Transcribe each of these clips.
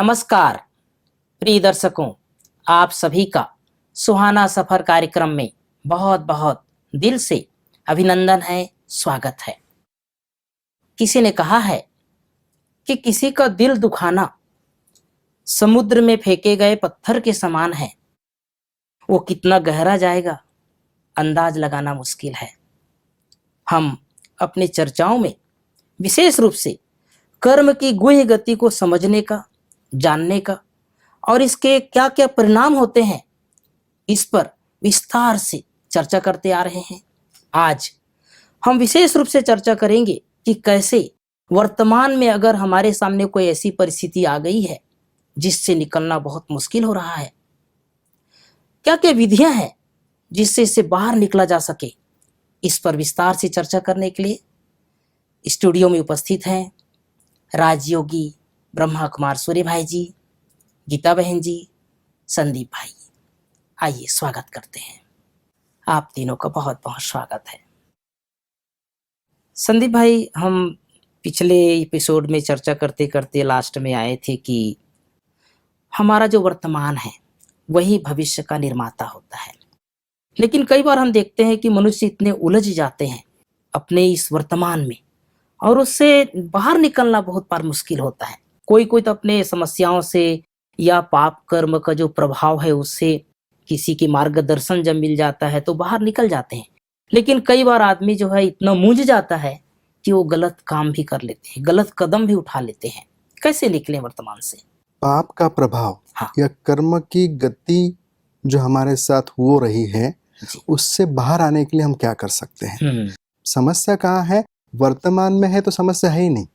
नमस्कार प्रिय दर्शकों, आप सभी का सुहाना सफर कार्यक्रम में बहुत बहुत दिल से अभिनंदन है, स्वागत है। किसी ने कहा है कि किसी का दिल दुखाना समुद्र में फेंके गए पत्थर के समान है। वो कितना गहरा जाएगा अंदाज लगाना मुश्किल है। हम अपनी चर्चाओं में विशेष रूप से कर्म की गुह्य गति को समझने का, जानने का और इसके क्या क्या परिणाम होते हैं, इस पर विस्तार से चर्चा करते आ रहे हैं। आज हम विशेष रूप से चर्चा करेंगे कि कैसे वर्तमान में अगर हमारे सामने कोई ऐसी परिस्थिति आ गई है जिससे निकलना बहुत मुश्किल हो रहा है, क्या क्या विधियां हैं जिससे इससे बाहर निकला जा सके। इस पर विस्तार से चर्चा करने के लिए स्टूडियो में उपस्थित हैं राजयोगी ब्रह्मा कुमार सूर्य भाई जी, गीता बहन जी, संदीप भाई। आइए स्वागत करते हैं। आप तीनों का बहुत बहुत स्वागत है। संदीप भाई, हम पिछले एपिसोड में चर्चा करते करते लास्ट में आए थे कि हमारा जो वर्तमान है वही भविष्य का निर्माता होता है। लेकिन कई बार हम देखते हैं कि मनुष्य इतने उलझ जाते हैं अपने इस वर्तमान में और उससे बाहर निकलना बहुत बार मुश्किल होता है। कोई कोई तो अपने समस्याओं से या पाप कर्म का जो प्रभाव है उससे किसी की मार्गदर्शन जब मिल जाता है तो बाहर निकल जाते हैं। लेकिन कई बार आदमी जो है इतना मूंझ जाता है कि वो गलत काम भी कर लेते हैं, गलत कदम भी उठा लेते हैं। कैसे निकले वर्तमान से? पाप का प्रभाव या कर्म की गति जो हमारे साथ हो रही है उससे बाहर आने के लिए हम क्या कर सकते हैं? समस्या कहाँ है? वर्तमान में है तो समस्या है ही नहीं।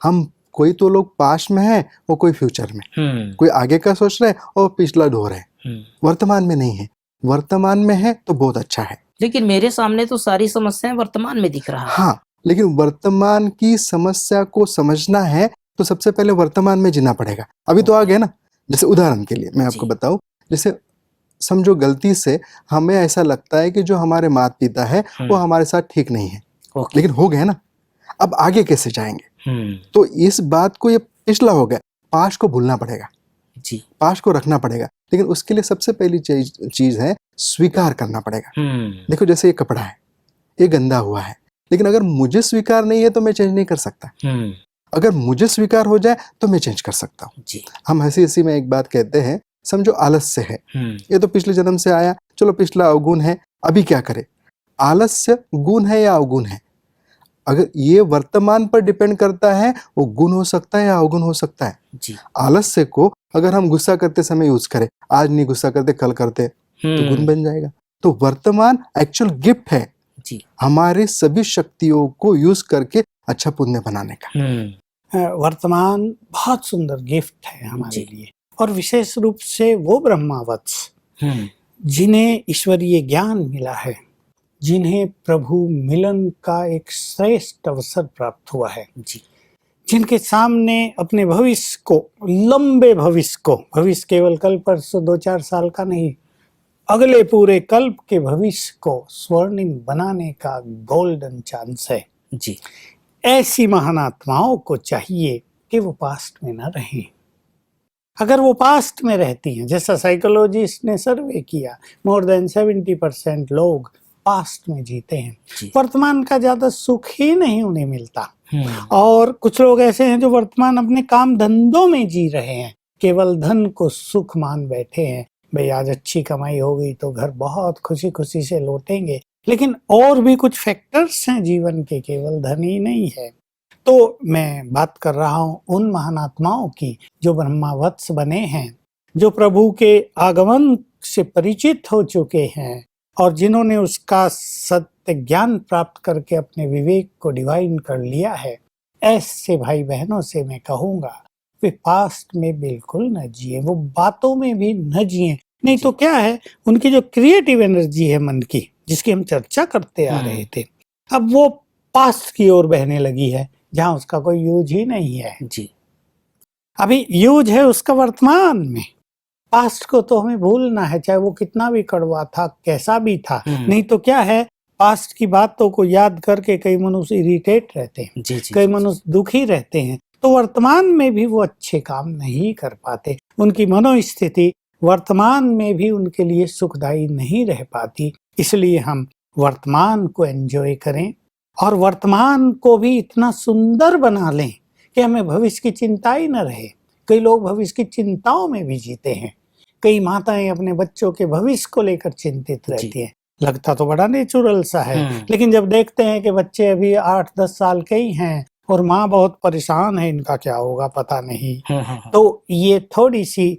हम कोई तो लोग पास्ट में है और कोई फ्यूचर में, कोई आगे का सोच रहे और पिछला ढो रहे। वर्तमान में नहीं है। वर्तमान में है तो बहुत अच्छा है। लेकिन मेरे सामने तो सारी समस्याएं वर्तमान में दिख रहा है। हाँ, लेकिन वर्तमान की समस्या को समझना है तो सबसे पहले वर्तमान में जीना पड़ेगा। अभी तो आ गया ना। जैसे उदाहरण के लिए मैं आपको बताऊं, जैसे समझो गलती से हमें ऐसा लगता है कि जो हमारे माता पिता है वो हमारे साथ ठीक नहीं है, लेकिन हो गया ना। अब आगे कैसे जाएंगे? तो इस बात को, ये पिछला हो गया, पास्ट को भूलना पड़ेगा जी, पास्ट को रखना पड़ेगा। लेकिन उसके लिए सबसे पहली चीज है स्वीकार करना पड़ेगा। देखो जैसे ये कपड़ा है, ये गंदा हुआ है, लेकिन अगर मुझे स्वीकार नहीं है तो मैं चेंज नहीं कर सकता। अगर मुझे स्वीकार हो जाए तो मैं चेंज कर सकता हूँ। हम हंसी हंसी में एक बात कहते हैं, समझो आलस्य है, ये तो पिछले जन्म से आया, चलो पिछला अवगुण है, अभी क्या करे? आलस्य गुण है या अवगुण है? अगर ये वर्तमान पर डिपेंड करता है, वो गुण हो सकता है या अवगुण हो सकता है जी। आलस्य को अगर हम गुस्सा करते समय यूज करें, आज नहीं गुस्सा करते कल करते, तो गुण बन जाएगा। तो वर्तमान एक्चुअल गिफ्ट है जी, हमारे सभी शक्तियों को यूज करके अच्छा पुण्य बनाने का। वर्तमान बहुत सुंदर गिफ्ट है हमारे लिए, और विशेष रूप से वो ब्रह्मावत्स जिन्हें ईश्वरीय ज्ञान मिला है, जिन्हें प्रभु मिलन का एक श्रेष्ठ अवसर प्राप्त हुआ है जी, जिनके सामने अपने भविष्य को, लंबे भविष्य को, भविष्य केवल कल परसों 2-4 साल का नहीं, अगले पूरे कल्प के भविष्य को स्वर्णिम बनाने का गोल्डन चांस है जी। ऐसी महान आत्माओं को चाहिए कि वो पास्ट में न रहें। अगर वो पास्ट में रहती हैं, जैसा साइकोलॉजिस्ट ने सर्वे किया, मोर देन 70% लोग पास्ट में जीते हैं। वर्तमान का ज्यादा सुख ही नहीं उन्हें मिलता। और कुछ लोग ऐसे हैं जो वर्तमान अपने काम धंधों में जी रहे हैं, केवल धन को सुख मान बैठे हैं। भाई आज अच्छी कमाई हो गई तो घर बहुत खुशी खुशी से लौटेंगे, लेकिन और भी कुछ फैक्टर्स हैं जीवन के, केवल धन ही नहीं है। तो मैं बात कर रहा हूँ उन महान आत्माओं की जो ब्रह्मावत्स बने हैं, जो प्रभु के आगमन से परिचित हो चुके हैं और जिन्होंने उसका सत्य ज्ञान प्राप्त करके अपने विवेक को डिवाइन कर लिया है। ऐसे भाई बहनों से मैं कहूँगा वे पास्ट में बिल्कुल न जिए, वो बातों में भी न जिए। नहीं तो क्या है, उनकी जो क्रिएटिव एनर्जी है मन की, जिसकी हम चर्चा करते आ रहे थे, अब वो पास्ट की ओर बहने लगी है जहाँ उसका कोई यूज ही नहीं है जी। अभी यूज है उसका वर्तमान में। पास्ट को तो हमें भूलना है, चाहे वो कितना भी कड़वा था, कैसा भी था। नहीं तो क्या है, पास्ट की बातों को याद करके कई मनुष्य इरिटेट रहते हैं, कई मनुष्य दुखी रहते हैं, तो वर्तमान में भी वो अच्छे काम नहीं कर पाते, उनकी मनोस्थिति वर्तमान में भी उनके लिए सुखदायी नहीं रह पाती। इसलिए हम वर्तमान को एंजॉय करें और वर्तमान को भी इतना सुंदर बना लें कि हमें भविष्य की चिंता ही न रहे। कई लोग भविष्य की चिंताओं में भी जीते हैं, कई माताएं अपने बच्चों के भविष्य को लेकर चिंतित रहती हैं। लगता तो बड़ा नेचुरल सा है, लेकिन जब देखते हैं कि बच्चे अभी 8-10 साल के ही हैं और माँ बहुत परेशान है, इनका क्या होगा पता नहीं, तो ये थोड़ी सी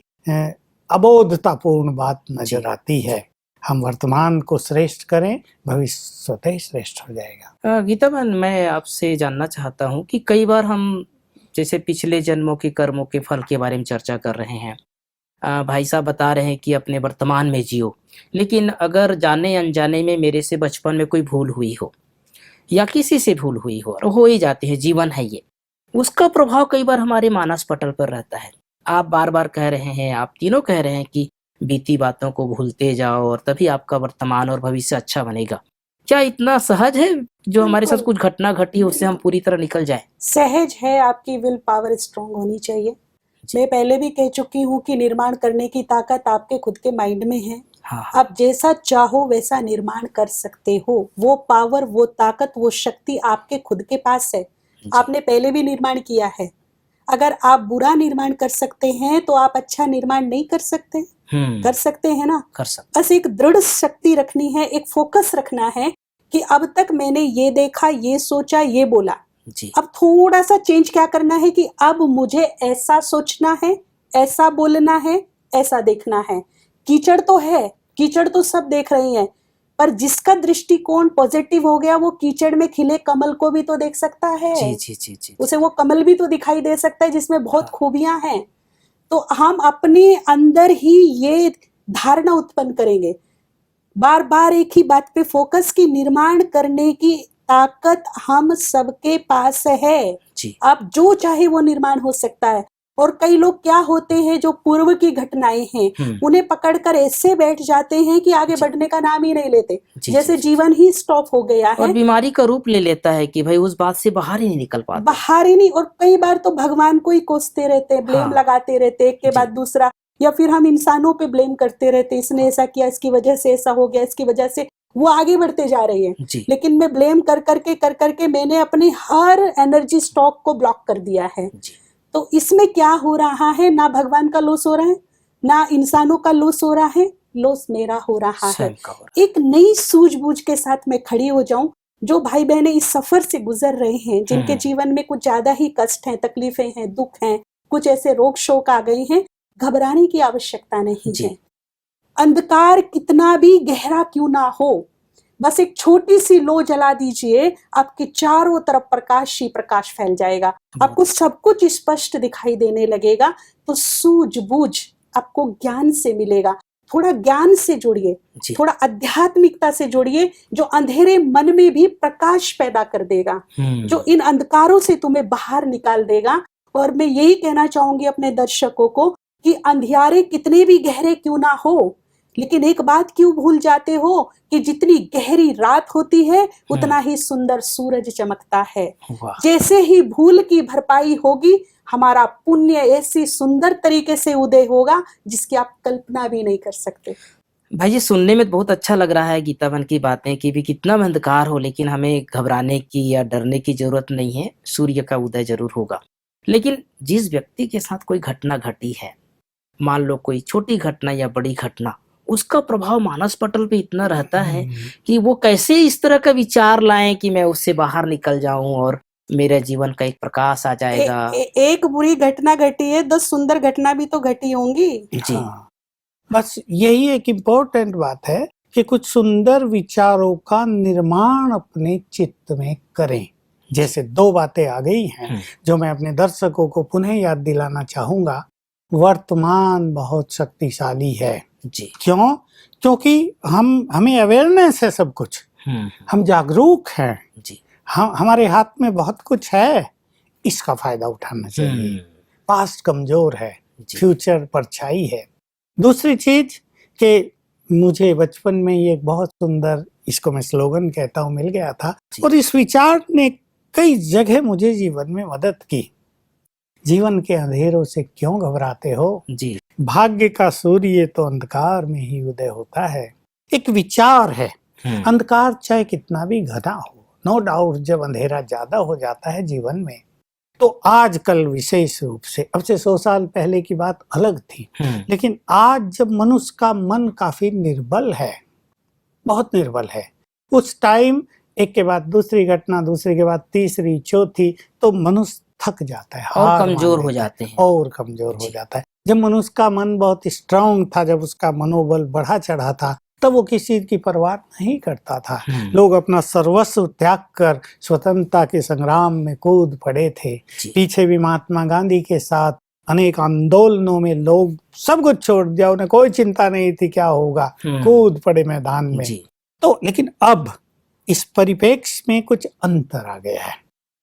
अबोधतापूर्ण बात नजर आती है। हम वर्तमान को श्रेष्ठ करें, भविष्य स्वतः श्रेष्ठ हो जाएगा। गीता बहन, मैं आपसे जानना चाहता हूँ कि कई बार हम जैसे पिछले जन्मों के कर्मों के फल के बारे में चर्चा कर रहे हैं, भाई साहब बता रहे हैं कि अपने वर्तमान में जियो, लेकिन अगर जाने अनजाने में मेरे से बचपन में कोई भूल हुई हो या किसी से भूल हुई हो, और हो ही जाती है, जीवन है ये, उसका प्रभाव कई बार हमारे मानस पटल पर रहता है। आप बार बार कह रहे हैं, आप तीनों कह रहे हैं कि बीती बातों को भूलते जाओ और तभी आपका वर्तमान और भविष्य अच्छा बनेगा। क्या इतना सहज है जो हमारे साथ कुछ घटना घटी उससे हम पूरी तरह निकल जाए? सहज है, आपकी विल पावर स्ट्रांग होनी चाहिए। मैं पहले भी कह चुकी हूँ कि निर्माण करने की ताकत आपके खुद के माइंड में है। हाँ, आप जैसा चाहो वैसा निर्माण कर सकते हो। वो पावर, वो ताकत, वो शक्ति आपके खुद के पास है। आपने पहले भी निर्माण किया है। अगर आप बुरा निर्माण कर सकते हैं तो आप अच्छा निर्माण नहीं कर सकते? कर सकते हैं ना? कर सकते। बस एक दृढ़ शक्ति रखनी है, एक फोकस रखना है कि अब तक मैंने ये देखा, ये सोचा, ये बोला, जी। अब थोड़ा सा चेंज क्या करना है कि अब मुझे ऐसा सोचना है, ऐसा बोलना है, ऐसा देखना है। कीचड़ तो है, कीचड़ तो सब देख रहे हैं, पर जिसका दृष्टिकोण पॉजिटिव हो गया वो कीचड़ में खिले कमल को भी तो देख सकता है। जी जी जी जी। उसे वो कमल भी तो दिखाई दे सकता है जिसमें बहुत खूबियां हैं। तो हम अपने अंदर ही ये धारणा उत्पन्न करेंगे, बार बार एक ही बात पे फोकस की निर्माण करने की ताकत हम सबके पास है जी। अब जो चाहे वो निर्माण हो सकता है। और कई लोग क्या होते हैं, जो पूर्व की घटनाएं हैं उन्हें पकड़कर ऐसे बैठ जाते हैं कि आगे बढ़ने का नाम ही नहीं लेते, जैसे जीवन ही स्टॉप हो गया है और बीमारी का रूप ले लेता है कि भाई उस बात से बाहर ही नहीं निकल पाता, बाहर ही नहीं। और कई बार तो भगवान को ही कोसते रहते हैं, ब्लेम लगाते रहते एक के बाद दूसरा, या फिर हम इंसानों पे ब्लेम करते रहते, इसने ऐसा किया, इसकी वजह से ऐसा हो गया, इसकी वजह से वो आगे बढ़ते जा रहे हैं। लेकिन मैं ब्लेम कर करके मैंने अपनी हर एनर्जी स्टॉक को ब्लॉक कर दिया है। तो इसमें क्या हो रहा है, ना भगवान का लॉस हो रहा है, ना इंसानों का लॉस हो रहा है, लॉस मेरा हो रहा है। एक नई सूझबूझ के साथ मैं खड़ी हो जाऊं। जो भाई बहनें इस सफर से गुजर रहे हैं, जिनके जीवन में कुछ ज्यादा ही कष्ट हैं, तकलीफें हैं, दुख हैं, कुछ ऐसे रोग शोक आ गए हैं, घबराने की आवश्यकता नहीं है। अंधकार कितना भी गहरा क्यों ना हो, बस एक छोटी सी लो जला दीजिए, आपके चारों तरफ प्रकाश ही प्रकाश फैल जाएगा, आपको सब कुछ स्पष्ट दिखाई देने लगेगा। तो सूझबूझ आपको ज्ञान से मिलेगा। थोड़ा ज्ञान से जोड़िए, थोड़ा आध्यात्मिकता से जोड़िए, जो अंधेरे मन में भी प्रकाश पैदा कर देगा, जो इन अंधकारों से तुम्हें बाहर निकाल देगा। और मैं यही कहना चाहूंगी अपने दर्शकों को कि अंधियारे कितने भी गहरे क्यों ना हो, लेकिन एक बात क्यों भूल जाते हो कि जितनी गहरी रात होती है उतना ही सुंदर सूरज चमकता है। जैसे ही भूल की भरपाई होगी, हमारा पुण्य ऐसी सुंदर तरीके से उदय होगा जिसकी आप कल्पना भी नहीं कर सकते। भाई ये सुनने में बहुत अच्छा लग रहा है गीता बहन की बातें कि भी कितना भी अंधकार हो लेकिन हमें घबराने की या डरने की जरूरत नहीं है, सूर्य का उदय जरूर होगा। लेकिन जिस व्यक्ति के साथ कोई घटना घटी है, मान लो कोई छोटी घटना या बड़ी घटना, उसका प्रभाव मानस पटल पे इतना रहता है कि वो कैसे इस तरह का विचार लाएं कि मैं उससे बाहर निकल जाऊं और मेरे जीवन का एक प्रकाश आ जाएगा। एक बुरी घटना घटी है, 10 सुंदर घटना भी तो घटी होंगी। जी बस यही एक इम्पोर्टेंट बात है कि कुछ सुंदर विचारों का निर्माण अपने चित्त में करें। जैसे 2 बातें आ गई हैं जो मैं अपने दर्शकों को पुनः याद दिलाना चाहूंगा। वर्तमान बहुत शक्तिशाली है जी। क्यों? क्योंकि हमें अवेयरनेस है, सब कुछ, हम जागरूक हैं जी। हमारे हाथ में बहुत कुछ है, इसका फायदा उठाना चाहिए। पास्ट कमजोर है, फ्यूचर परछाई है। दूसरी चीज कि मुझे बचपन में ये बहुत सुंदर, इसको मैं स्लोगन कहता हूँ, मिल गया था और इस विचार ने कई जगह मुझे जीवन में मदद की। जीवन के अंधेरों से क्यों घबराते हो? जी। भाग्य का सूर्य तो अंधकार में ही उदय होता है। एक विचार है, अंधकार चाहे कितना भी घना हो, नो डाउट जब अंधेरा ज्यादा हो जाता है जीवन में, तो आजकल विशेष रूप से, अब से 100 साल पहले की बात अलग थी, लेकिन आज जब मनुष्य का मन काफी निर्बल है, बहुत निर्बल है, उस टाइम एक के बाद दूसरी घटना, दूसरी के बाद तीसरी, चौथी, तो मनुष्य थक जाता है और हार कमजोर मान हो लेता है, जाते हैं। और कमजोर हो जाता है। जब मनुष्य का मन बहुत स्ट्रांग था, जब उसका मनोबल बढ़ा चढ़ा था, तब वो किसी चीज की परवाह नहीं करता था। लोग अपना सर्वस्व त्याग कर स्वतंत्रता के संग्राम में कूद पड़े थे। पीछे भी महात्मा गांधी के साथ अनेक आंदोलनों में लोग सब कुछ छोड़ दिया, उन्हें कोई चिंता नहीं थी क्या होगा, कूद पड़े मैदान में। तो लेकिन अब इस परिप्रेक्ष्य में कुछ अंतर आ गया है,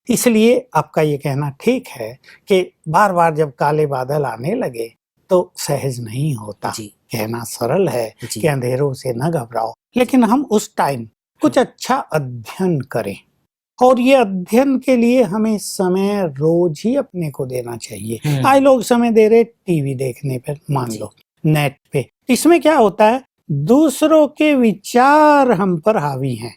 इसलिए आपका ये कहना ठीक है कि बार बार जब काले बादल आने लगे तो सहज नहीं होता। कहना सरल है कि अंधेरों से न घबराओ, लेकिन हम उस टाइम कुछ अच्छा अध्ययन करें, और ये अध्ययन के लिए हमें समय रोज ही अपने को देना चाहिए। आज लोग समय दे रहे टीवी देखने पर, मान लो नेट पे, इसमें क्या होता है, दूसरों के विचार हम पर हावी हैं।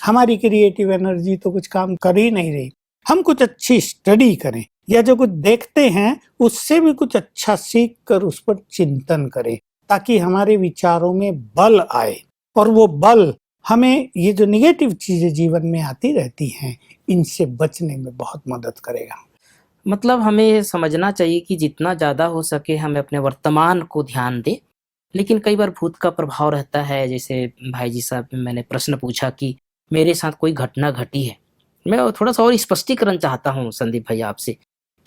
हमारी क्रिएटिव एनर्जी तो कुछ काम कर ही नहीं रही। हम कुछ अच्छी स्टडी करें, या जो कुछ देखते हैं उससे भी कुछ अच्छा सीख कर उस पर चिंतन करें, ताकि हमारे विचारों में बल आए, और वो बल हमें ये जो निगेटिव चीजें जीवन में आती रहती हैं, इनसे बचने में बहुत मदद करेगा। मतलब हमें समझना चाहिए कि जितना ज़्यादा हो सके हमें अपने वर्तमान को ध्यान दें, लेकिन कई बार भूत का प्रभाव रहता है। जैसे भाई जी साहब, मैंने प्रश्न पूछा कि मेरे साथ कोई घटना घटी है, मैं थोड़ा सा और स्पष्टीकरण चाहता हूँ संदीप भैया आपसे,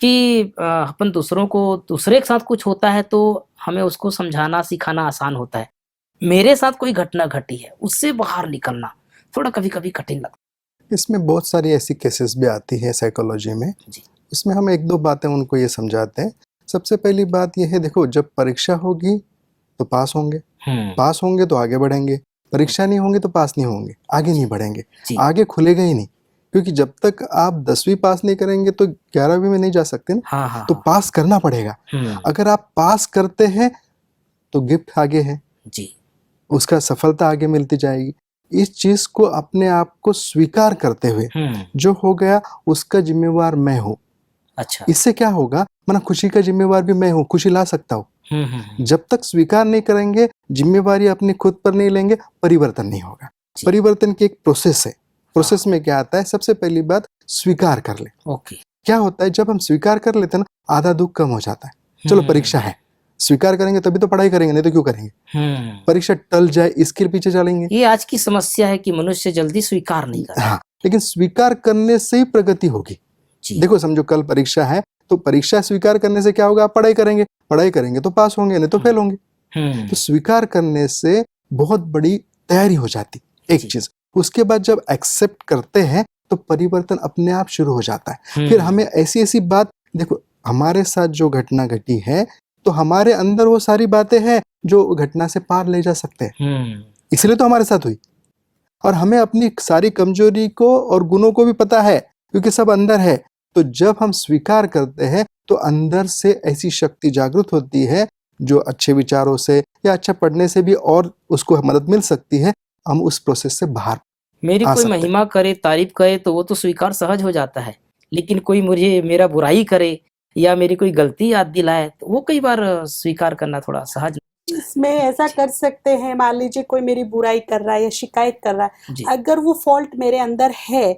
कि अपन दूसरे के साथ कुछ होता है तो हमें उसको समझाना सिखाना आसान होता है। मेरे साथ कोई घटना घटी है, उससे बाहर निकलना थोड़ा कभी कभी कठिन लगता है। इसमें बहुत सारी ऐसी केसेस भी आती है साइकोलॉजी में। इसमें हम 1-2 बातें उनको ये समझाते हैं। सबसे पहली बात यह है, देखो, जब परीक्षा होगी तो पास होंगे, पास होंगे तो आगे बढ़ेंगे, परीक्षा नहीं होंगे तो पास नहीं होंगे, आगे नहीं बढ़ेंगे, आगे खुलेगा ही नहीं। क्योंकि जब तक आप 10वीं पास नहीं करेंगे तो 11वीं में नहीं जा सकते ना। तो पास करना पड़ेगा। अगर आप पास करते हैं तो गिफ्ट आगे है जी, उसका सफलता आगे मिलती जाएगी। इस चीज को अपने आप को स्वीकार करते हुए, जो हो गया उसका जिम्मेवार मैं हूँ। अच्छा, इससे क्या होगा, माना खुशी का जिम्मेवार भी मैं हूँ, खुशी ला सकता हूँ। जब तक स्वीकार नहीं करेंगे, जिम्मेवारी अपनी खुद पर नहीं लेंगे, परिवर्तन नहीं होगा। परिवर्तन की एक प्रोसेस है। प्रोसेस में क्या आता है, सबसे पहली बात स्वीकार कर ले। क्या होता है, जब हम स्वीकार कर लेते हैं ना, आधा दुख कम हो जाता है। चलो परीक्षा है, स्वीकार करेंगे तभी तो पढ़ाई करेंगे, नहीं तो क्यों करेंगे। परीक्षा टल जाए इसके पीछे चलेंगे। ये आज की समस्या है कि मनुष्य जल्दी स्वीकार नहीं करता। हाँ, लेकिन स्वीकार करने से ही प्रगति होगी। देखो, समझो कल परीक्षा है, तो परीक्षा स्वीकार करने से क्या होगा, आप पढ़ाई करेंगे, पढ़ाई करेंगे तो पास होंगे, नहीं तो फेल होंगे। तो स्वीकार करने से बहुत बड़ी तैयारी हो जाती एक चीज। उसके बाद जब एक्सेप्ट करते हैं तो परिवर्तन अपने आप शुरू हो जाता है। फिर हमें ऐसी ऐसी बात, देखो हमारे साथ जो घटना घटी है, तो हमारे अंदर वो सारी बातें हैं जो घटना से पार ले जा सकते हैं, इसलिए तो हमारे साथ हुई। और हमें अपनी सारी कमजोरी को और गुणों को भी पता है, क्योंकि सब अंदर है। तो जब हम स्वीकार करते हैं तो अंदर से ऐसी शक्ति जागृत होती है, जो अच्छे विचारों से या अच्छा पढ़ने से भी और उसको मदद मिल सकती है। हम उस प्रोसेस से बाहर मेरी कोई महिमा करे, तारीफ करे तो वो तो स्वीकार सहज हो जाता है, लेकिन कोई मुझे मेरा बुराई करे या मेरी कोई गलती याद दिलाए तो वो कई बार स्वीकार करना थोड़ा सहज। इसमें ऐसा कर सकते हैं, मान लीजिए कोई मेरी बुराई कर रहा है या शिकायत कर रहा है, अगर वो फॉल्ट मेरे अंदर है,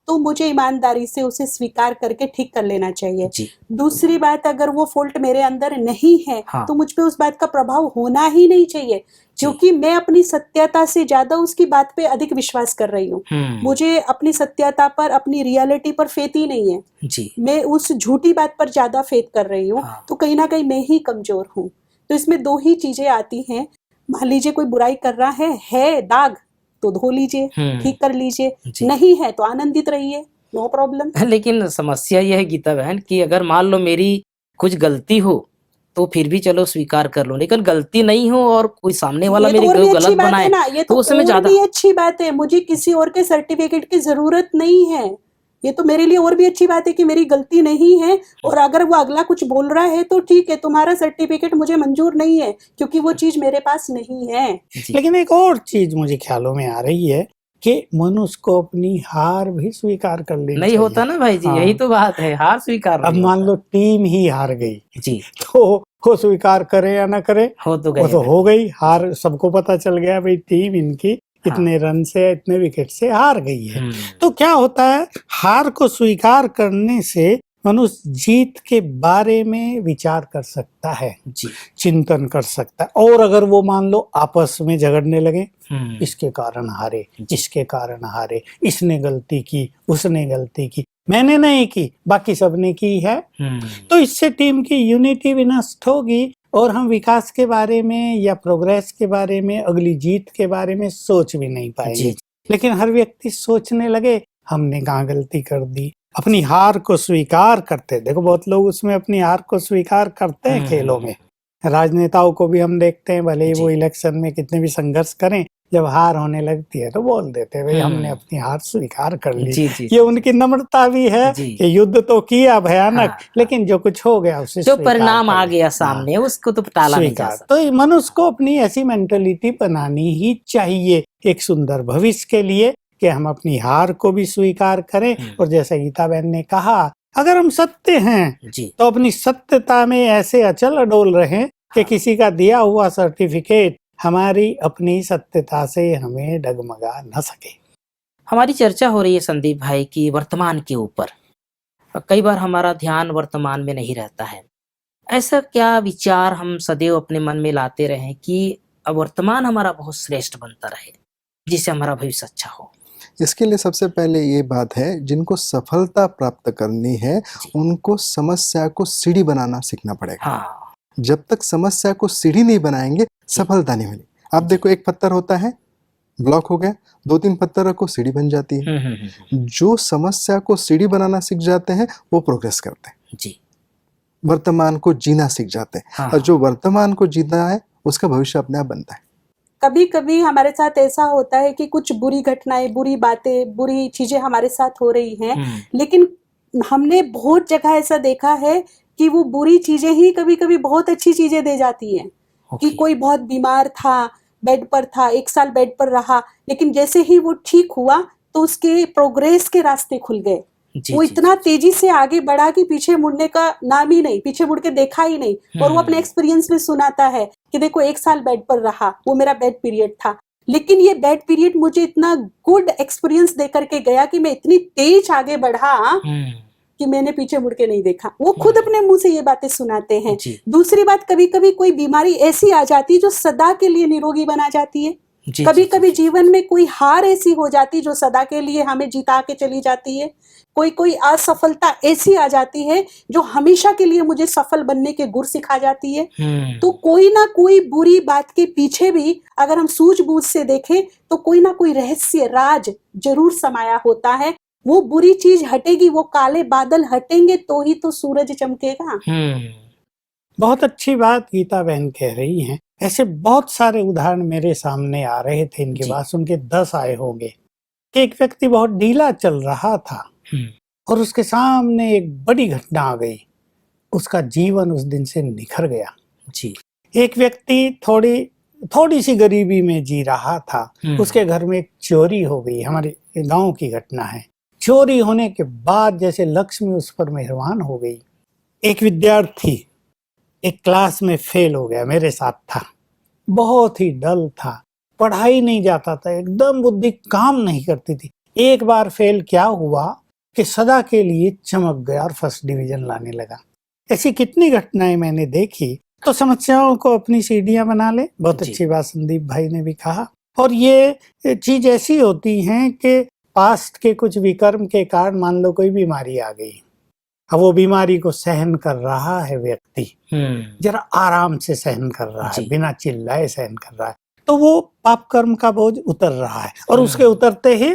तो मुझे ईमानदारी से उसे स्वीकार करके ठीक कर लेना चाहिए। दूसरी बात, अगर वो फॉल्ट मेरे अंदर नहीं है, तो मुझ पे उस बात का प्रभाव होना ही नहीं चाहिए, क्योंकि मैं अपनी सत्यता से ज्यादा उसकी बात पे अधिक विश्वास कर रही हूँ। मुझे अपनी सत्यता पर, अपनी रियलिटी पर फेथ ही नहीं है। मैं उस झूठी बात पर ज्यादा फेथ कर रही हूँ, तो कहीं ना कहीं मैं ही कमजोर हूँ। तो इसमें 2 ही चीजें आती हैं। मान लीजिए कोई बुराई कर रहा है दाग, तो धो लीजिए, ठीक कर लीजिए, नहीं है तो आनंदित रहिए, नो प्रॉब्लम। लेकिन समस्या यह है गीता बहन कि अगर मान लो मेरी कुछ गलती हो तो फिर भी चलो स्वीकार कर लो, लेकिन गलती नहीं हो और कोई सामने वाला मेरी गलत बनाए ना, ये तो उसमें और ज्यादा भी अच्छी बात है। मुझे किसी और के सर्टिफिकेट की जरूरत नहीं है, ये तो मेरे लिए और भी अच्छी बात है कि मेरी गलती नहीं है, और अगर वो अगला कुछ बोल रहा है तो ठीक है, तुम्हारा सर्टिफिकेट मुझे मंजूर नहीं है क्योंकि वो चीज मेरे पास नहीं है। जी लेकिन एक और चीज मुझे ख्यालों में आ रही है कि मनुष्य को अपनी हार भी स्वीकार कर लेनी नहीं चाहिए। होता ना भाई जी, हाँ। यही तो बात है, हार स्वीकार अब नहीं मान होता। लो टीम ही हार गई, जी तो वो स्वीकार करे या ना करे, हो तो वो गए तो हो गई हार। सबको पता चल गया भाई टीम इनकी इतने रन से, इतने विकेट से हार गई है। तो क्या होता है, हार को स्वीकार करने से मनुष्य जीत के बारे में विचार कर सकता है, जी चिंतन कर सकता है। और अगर वो मान लो आपस में झगड़ने लगे, हम्म, इसके कारण हारे, इसके कारण हारे, इसने गलती की, उसने गलती की, मैंने नहीं की, बाकी सबने की है, तो इससे टीम की यूनिटी भी नष्ट होगी और हम विकास के बारे में या प्रोग्रेस के बारे में, अगली जीत के बारे में सोच भी नहीं पाएंगे। जी लेकिन हर व्यक्ति सोचने लगे हमने कहाँ गलती कर दी, अपनी हार को स्वीकार करते। देखो बहुत लोग उसमें अपनी हार को स्वीकार करते हैं खेलों में। राजनेताओं को भी हम देखते हैं, भले ही वो जी। इलेक्शन में कितने भी संघर्ष करें, जब हार होने लगती है तो बोल देते हैं भाई हमने अपनी हार स्वीकार कर ली। जी जी ये उनकी नम्रता भी है जी। कि युद्ध तो किया भयानक, हाँ, लेकिन जो कुछ हो गया उसे जो स्वीकार परिणाम कर आ लिया। गया सामने उसको तो टाला नहीं जा स्वीकार। सकता। तो ये मनुष्य को अपनी ऐसी मेंटेलिटी बनानी ही चाहिए एक सुंदर भविष्य के लिए, कि हम अपनी हार को भी स्वीकार करें। और जैसा गीता बहन ने कहा, अगर हम सत्य हैं जी तो अपनी सत्यता में ऐसे अचल अडोल रहें कि किसी का दिया हुआ सर्टिफिकेट हमारी अपनी सत्यता से हमें डगमगा न सके। हमारी चर्चा हो रही है संदीप भाई की वर्तमान के ऊपर। कई बार हमारा ध्यान वर्तमान में नहीं रहता है। ऐसा क्या विचार हम सदैव अपने मन में लाते रहें कि अब वर्तमान हमारा बहुत श्रेष्ठ बनता रहे, जिससे हमारा भविष्य अच्छा हो। इसके लिए सबसे पहले ये बात है, जिनको सफलता प्राप्त करनी है उनको समस्या को सीढ़ी बनाना सीखना पड़ेगा। हाँ जब तक समस्या को सीढ़ी नहीं बनाएंगे सफलता नहीं मिलेगी। आप देखो, एक पत्थर होता है, ब्लॉक हो गया, 2-3 पत्थर रखो, सीढ़ी बन जाती है। जो समस्या को सीढ़ी बनाना सीख जाते हैं वो प्रोग्रेस करते हैं, जी वर्तमान को जीना सीख जाते हैं। हाँ और जो वर्तमान को जीना है उसका भविष्य अपने आप बनता है। कभी कभी हमारे साथ ऐसा होता है कि कुछ बुरी घटनाएं, बुरी बातें, बुरी चीजें हमारे साथ हो रही हैं, लेकिन हमने बहुत जगह ऐसा देखा है कि वो बुरी चीजें ही कभी कभी बहुत अच्छी चीजें दे जाती हैं। कि कोई बहुत बीमार था, बेड पर था, 1 साल बेड पर रहा, लेकिन जैसे ही वो ठीक हुआ तो उसके प्रोग्रेस के रास्ते खुल गए। वो इतना तेजी से आगे बढ़ा कि पीछे मुड़ने का नाम ही नहीं, पीछे मुड़ के देखा ही नहीं। और वो अपने एक्सपीरियंस में सुनाता है कि देखो 1 साल बेड पर रहा, वो मेरा बेड पीरियड था, लेकिन ये बेड पीरियड मुझे इतना गुड एक्सपीरियंस दे करके गया कि मैं इतनी तेज आगे बढ़ा कि मैंने पीछे मुड़ के नहीं देखा। वो खुद अपने मुंह से ये बातें सुनाते हैं। दूसरी बात, कभी कभी कोई बीमारी ऐसी आ जाती है जो सदा के लिए निरोगी बना जाती है। कभी कभी जीवन में कोई हार ऐसी हो जाती जो सदा के लिए हमें जिता के चली जाती है। कोई असफलता ऐसी आ जाती है जो हमेशा के लिए मुझे सफल बनने के गुर सिखा जाती है। तो कोई ना कोई बुरी बात के पीछे भी अगर हम सूझबूझ से देखें तो कोई ना कोई रहस्य, राज जरूर समाया होता है। वो बुरी चीज हटेगी, वो काले बादल हटेंगे तो ही तो सूरज चमकेगा। बहुत अच्छी बात गीता बहन कह रही हैं। ऐसे बहुत सारे उदाहरण मेरे सामने आ रहे थे, इनके बाद सुन के 10 आए होंगे कि एक व्यक्ति बहुत ढीला चल रहा था और उसके सामने एक बड़ी घटना आ गई, उसका जीवन उस दिन से निखर गया। जी, एक व्यक्ति थोड़ी सी गरीबी में जी रहा था, उसके घर में एक चोरी हो गई। हमारे गांव की घटना है। चोरी होने के बाद जैसे लक्ष्मी उस पर मेहरबान हो गई। एक विद्यार्थी एक क्लास में फेल हो गया, मेरे साथ था, बहुत ही डल था, पढ़ाई नहीं जाता था, एकदम बुद्धि काम नहीं करती थी। एक बार फेल क्या हुआ कि सदा के लिए चमक गया और फर्स्ट डिवीजन लाने लगा। ऐसी कितनी घटनाएं मैंने देखी। तो समस्याओं को अपनी सीढ़ियां बना ले, बहुत अच्छी बात संदीप भाई ने भी कहा। और ये चीज ऐसी होती है कि पास्ट के कुछ विकर्म के कारण मान लो कोई बीमारी आ गई, अब वो बीमारी को सहन कर रहा है व्यक्ति, जरा आराम से सहन कर रहा है, बिना चिल्लाए सहन कर रहा है, तो वो पाप कर्म का बोझ उतर रहा है और उसके उतरते ही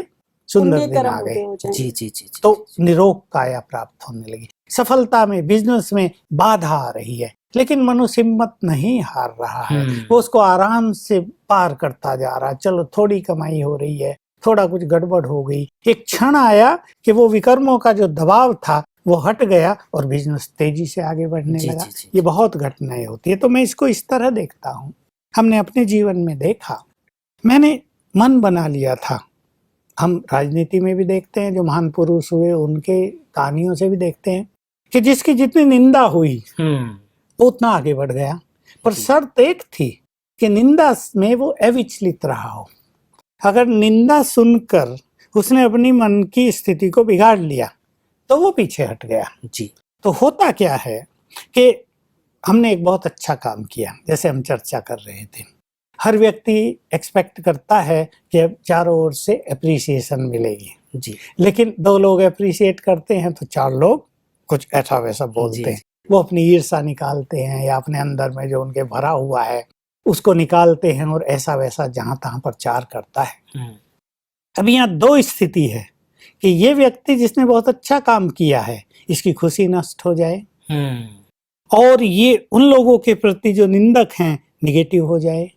सुंदर दिन आ गए। जी। तो निरोग काया प्राप्त होने लगी। सफलता में, बिजनेस में बाधा आ रही है, लेकिन मनुष्य हिम्मत नहीं हार रहा है। वो उसको आराम से पार करता जा रहा है। चलो थोड़ी कमाई हो रही है, थोड़ा कुछ गड़बड़ हो गई, एक क्षण आया कि वो विकर्मों का जो दबाव था वो हट गया और बिजनेस तेजी से आगे बढ़ने जी, लगा। जी, जी, ये बहुत घटनाएं होती है, तो मैं इसको इस तरह देखता हूँ। हमने अपने जीवन में देखा, मैंने मन बना लिया था। हम राजनीति में भी देखते हैं, जो महान पुरुष हुए उनके कहानियों से भी देखते हैं कि जिसकी जितनी निंदा हुई वो उतना आगे बढ़ गया, पर जी। शर्त एक थी कि निंदा में वो अविचलित रहा हो। अगर निंदा सुनकर उसने अपनी मन की स्थिति को बिगाड़ लिया तो वो पीछे हट गया। जी, तो होता क्या है कि हमने एक बहुत अच्छा काम किया, जैसे हम चर्चा कर रहे थे, हर व्यक्ति एक्सपेक्ट करता है कि अब चारों ओर से अप्रिसिएशन मिलेगी, जी, लेकिन 2 लोग अप्रिशिएट करते हैं तो 4 लोग कुछ ऐसा वैसा बोलते जी, हैं। वो अपनी ईर्ष्या निकालते हैं या अपने अंदर में जो उनके भरा हुआ है उसको निकालते हैं और ऐसा वैसा जहां तहां प्रचार करता है। हम्म, अब यहाँ 2 स्थिति है कि ये व्यक्ति जिसने बहुत अच्छा काम किया है इसकी खुशी नष्ट हो जाए, और ये उन लोगों के प्रति जो निंदक हैं निगेटिव हो जाए।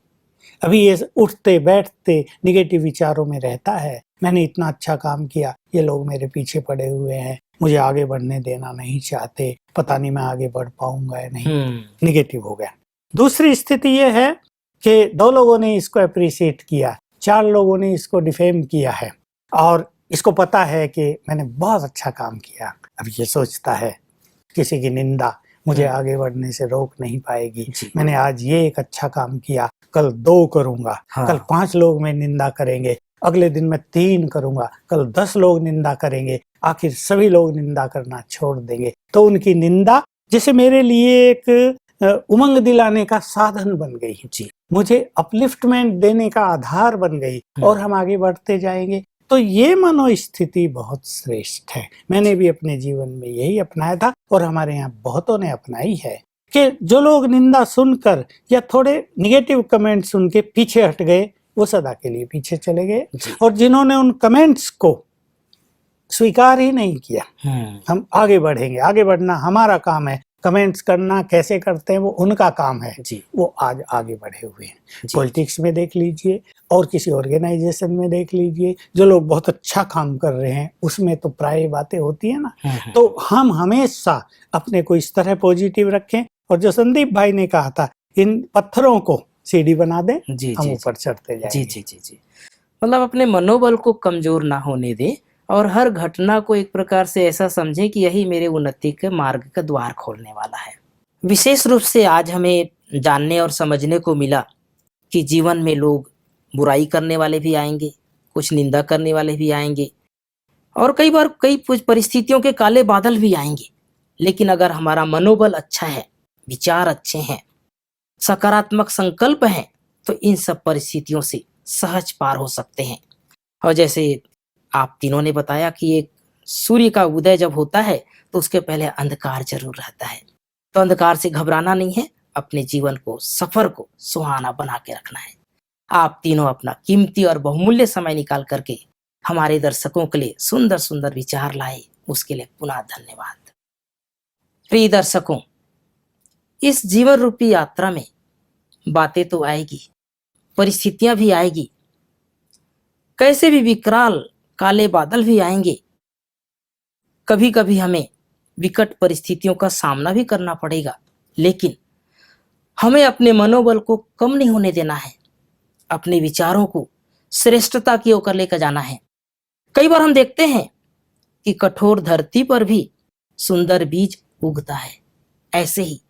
अभी ये उठते बैठते निगेटिव विचारों में रहता है, मैंने इतना अच्छा काम किया, ये लोग मेरे पीछे पड़े हुए हैं, मुझे आगे बढ़ने देना नहीं चाहते, पता नहीं मैं आगे बढ़ पाऊंगा या नहीं, निगेटिव हो गया। दूसरी स्थिति ये है कि 2 लोगों ने इसको अप्रिशिएट किया, 4 लोगों ने इसको डिफेम किया है और इसको पता है कि मैंने बहुत अच्छा काम किया। अब ये सोचता है किसी की निंदा मुझे आगे बढ़ने से रोक नहीं पाएगी, जी। मैंने आज ये एक अच्छा काम किया, कल 2 करूंगा, हाँ। कल 5 लोग में निंदा करेंगे, अगले दिन मैं 3 करूंगा, कल 10 लोग निंदा करेंगे, आखिर सभी लोग निंदा करना छोड़ देंगे। तो उनकी निंदा जैसे मेरे लिए एक उमंग दिलाने का साधन बन गई, जी, मुझे अपलिफ्टमेंट देने का आधार बन गई और हम आगे बढ़ते जाएंगे। तो ये मनोस्थिति बहुत श्रेष्ठ है, मैंने भी अपने जीवन में यही अपनाया था और हमारे यहाँ बहुतों ने अपनाई है कि जो लोग निंदा सुनकर या थोड़े निगेटिव कमेंट सुन के पीछे हट गए वो सदा के लिए पीछे चले गए, और जिन्होंने उन कमेंट्स को स्वीकार ही नहीं किया, हम आगे बढ़ेंगे, आगे बढ़ना हमारा काम है, कमेंट्स करना कैसे करते हैं वो उनका काम है, वो आज आगे बढ़े हुए हैं। पॉलिटिक्स में देख लीजिए और किसी ऑर्गेनाइजेशन में देख लीजिए, जो लोग बहुत अच्छा काम कर रहे हैं उसमें तो प्राय बातें होती है ना। तो हम हमेशा अपने को इस तरह पॉजिटिव रखें, और जो संदीप भाई ने कहा था इन पत्थरों को सीढ़ी बना दें, हम ऊपर चढ़ते जाएंगे। जी। मतलब अपने मनोबल को कमजोर ना होने दे और हर घटना को एक प्रकार से ऐसा समझे कि यही मेरे उन्नति के मार्ग का द्वार खोलने वाला है। विशेष रूप से आज हमें जानने और समझने को मिला कि जीवन में लोग बुराई करने वाले भी आएंगे, कुछ निंदा करने वाले भी आएंगे, और कई बार कई परिस्थितियों के काले बादल भी आएंगे। लेकिन अगर हमारा मनोबल अच्छा है, विचार अच्छे हैं, सकारात्मक संकल्प हैं, तो इन सब परिस्थितियों से सहज पार हो सकते हैं। और जैसे आप तीनों ने बताया कि एक सूर्य का उदय जब होता है तो उसके पहले अंधकार जरूर रहता है, तो अंधकार से घबराना नहीं है, अपने जीवन को, सफर को सुहाना बना के रखना है। आप तीनों अपना कीमती और बहुमूल्य समय निकाल करके हमारे दर्शकों के लिए सुंदर सुंदर विचार लाए, उसके लिए पुनः धन्यवाद। प्रिय दर्शकों, इस जीवन रूपी यात्रा में बातें तो आएगी, परिस्थितियां भी आएगी, कैसे भी विकराल काले बादल भी आएंगे, कभी कभी हमें विकट परिस्थितियों का सामना भी करना पड़ेगा, लेकिन हमें अपने मनोबल को कम नहीं होने देना है, अपने विचारों को श्रेष्ठता की ओर लेकर जाना है। कई बार हम देखते हैं कि कठोर धरती पर भी सुंदर बीज उगता है। ऐसे ही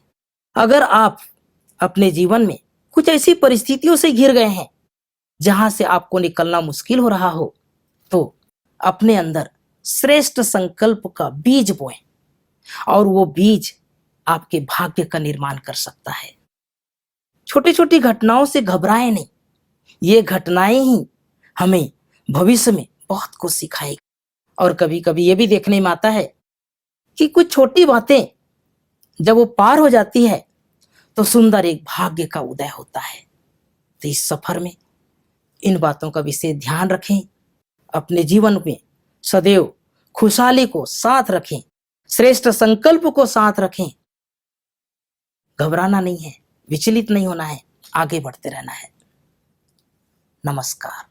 अगर आप अपने जीवन में कुछ ऐसी परिस्थितियों से घिर गए हैं जहां से आपको निकलना मुश्किल हो रहा हो, तो अपने अंदर श्रेष्ठ संकल्प का बीज बोएं, और वो बीज आपके भाग्य का निर्माण कर सकता है। छोटी छोटी घटनाओं से घबराएं नहीं, ये घटनाएं ही हमें भविष्य में बहुत कुछ सिखाएगी। और कभी कभी ये भी देखने में आता है कि कुछ छोटी बातें जब वो पार हो जाती है तो सुंदर एक भाग्य का उदय होता है। तो इस सफर में इन बातों का विशेष ध्यान रखें, अपने जीवन में सदैव खुशहाली को साथ रखें, श्रेष्ठ संकल्प को साथ रखें। घबराना नहीं है, विचलित नहीं होना है, आगे बढ़ते रहना है। नमस्कार।